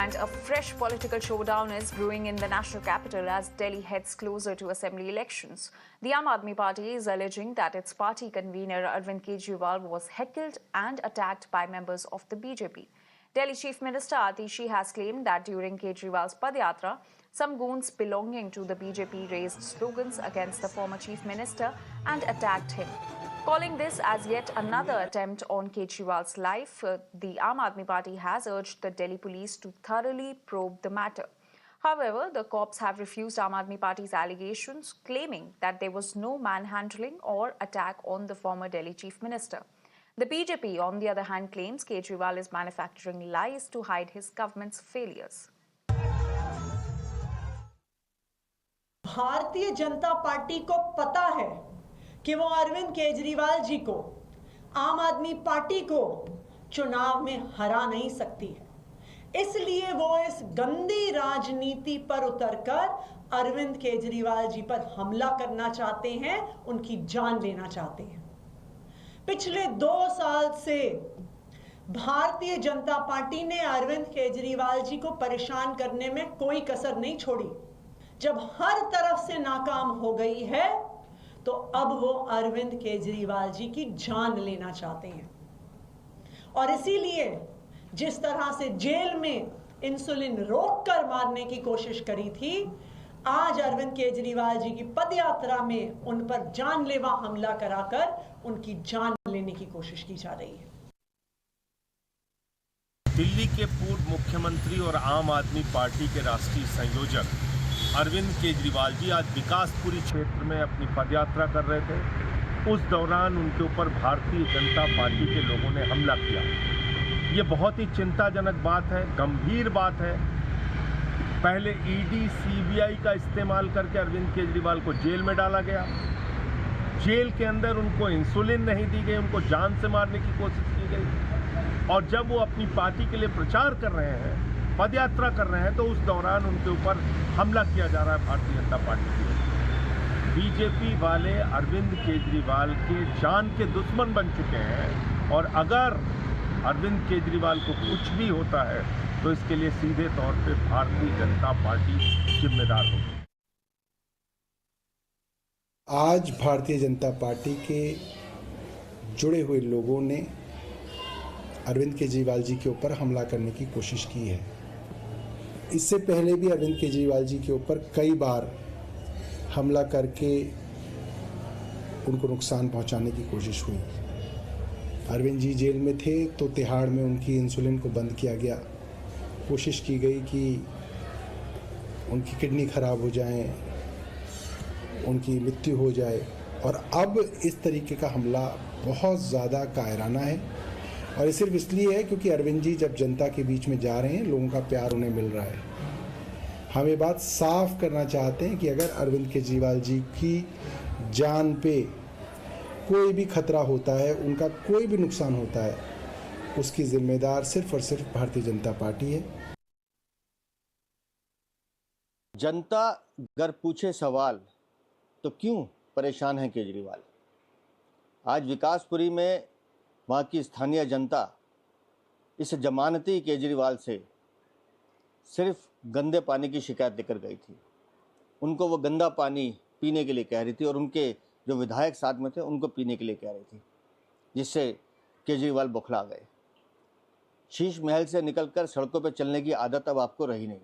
And a fresh political showdown is brewing in the national capital as Delhi heads closer to assembly elections. The Aam Aadmi Party is alleging that its party convener Arvind Kejriwal was heckled and attacked by members of the BJP. Delhi Chief Minister Atishi has claimed that during Kejriwal's Padyatra, some goons belonging to the BJP raised slogans against the former Chief Minister and attacked him. Calling this as yet another attempt on Kejriwal's life, the Aam Aadmi Party has urged the Delhi police to thoroughly probe the matter. However, the cops have refused Aam Aadmi Party's allegations, claiming that there was no manhandling or attack on the former Delhi Chief Minister. The BJP, on the other hand, claims Kejriwal is manufacturing lies to hide his government's failures. Bharatiya Janata party को पता है कि वो अरविंद केजरीवाल जी को, आम आदमी party को चुनाव में हरा नहीं सकती है। इसलिए वो इस गंदी राजनीति पर उतरकर अरविंद केजरीवाल जी पर हमला करना चाहते हैं, उनकी जान लेना चाहते हैं। पिछले 2 साल से भारतीय जनता पार्टी ने अरविंद केजरीवाल जी को परेशान करने में कोई कसर नहीं छोड़ी। जब हर तरफ से नाकाम हो गई है, तो अब वो अरविंद केजरीवाल जी की जान लेना चाहते हैं। और इसीलिए जिस तरह से जेल में इंसुलिन रोककर मारने की कोशिश करी थी, आज अरविंद केजरीवाल जी की पदयात्रा में उन पर जानलेवा हमला कराकर उनकी जान लेने की कोशिश की जा रही है। दिल्ली के पूर्व मुख्यमंत्री और आम आदमी पार्टी के राष्ट्रीय संयोजक अरविंद केजरीवाल जी आज विकासपुरी क्षेत्र में अपनी पदयात्रा कर रहे थे। उस दौरान उनके ऊपर भारतीय जनता पार्टी के लोगों ने हमला किया। ये बहुत ही चिंताजनक बात है, गंभीर बात है। पहले ईडी, सीबीआई का इस्तेमाल करके अरविंद केजरीवाल को जेल में डाला गया। जेल के अंदर उनको इंसुलिन नहीं दी गई, उनको जान से मारने की कोशिश की गई। और जब वो अपनी पार्टी के लिए प्रचार कर रहे हैं, पदयात्रा कर रहे हैं, तो उस दौरान उनके ऊपर हमला किया जा रहा है भारतीय जनता पार्टी की। बीजेपी वाले अरविंद केजरीवाल के जान के दुश्मन बन चुके हैं और अगर अरविंद केजरीवाल को कुछ भी होता है तो इसके लिए सीधे तौर पे भारतीय जनता पार्टी जिम्मेदार होगी। आज भारतीय जनता पार्टी के जुड़े हुए लोगों ने अरविंद केजरीवाल जी के ऊपर हमला करने की कोशिश की है। इससे पहले भी अरविंद केजरीवाल जी के ऊपर कई बार हमला करके उनको नुकसान पहुंचाने की कोशिश हुई। अरविंद जी जेल में थे तो तिहाड़ में उनकी इंसुलिन को बंद किया गया। कोशिश की गई कि उनकी किडनी खराब हो जाए, उनकी मृत्यु हो जाए। और अब इस तरीके का हमला बहुत ज़्यादा कायराना है और ये सिर्फ इसलिए है क्योंकि अरविंद जी जब जनता के बीच में जा रहे हैं, लोगों का प्यार उन्हें मिल रहा है। हम ये बात साफ करना चाहते हैं कि अगर अरविंद केजरीवाल जी की जान पे कोई भी खतरा होता है, उनका कोई भी नुकसान होता है, उसकी जिम्मेदार सिर्फ और सिर्फ भारतीय जनता पार्टी है। जनता अगर पूछे सवाल तो क्यों परेशान है केजरीवाल? आज विकासपुरी में वहाँ की स्थानीय जनता इस जमानती केजरीवाल से सिर्फ गंदे पानी की शिकायत लेकर गई थी। उनको वो गंदा पानी पीने के लिए कह रही थी और उनके जो विधायक साथ में थे उनको पीने के लिए कह रही थी, जिससे केजरीवाल बौखला गए। शीश महल से निकलकर सड़कों पर चलने की आदत अब आपको रही नहीं।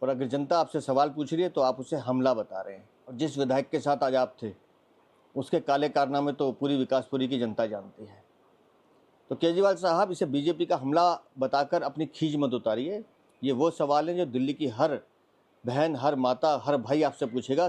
और अगर जनता आपसे सवाल पूछ रही है तो आप उसे हमला बता रहे हैं। और जिस विधायक के साथ आज आप थे, उसके काले कारनामे तो पूरी विकासपुरी की जनता जानती है। तो केजरीवाल साहब, इसे बीजेपी का हमला बताकर अपनी खींच मत उतारिए। ये वो सवाल हैं जो दिल्ली की हर बहन, हर माता, हर भाई आपसे पूछेगा।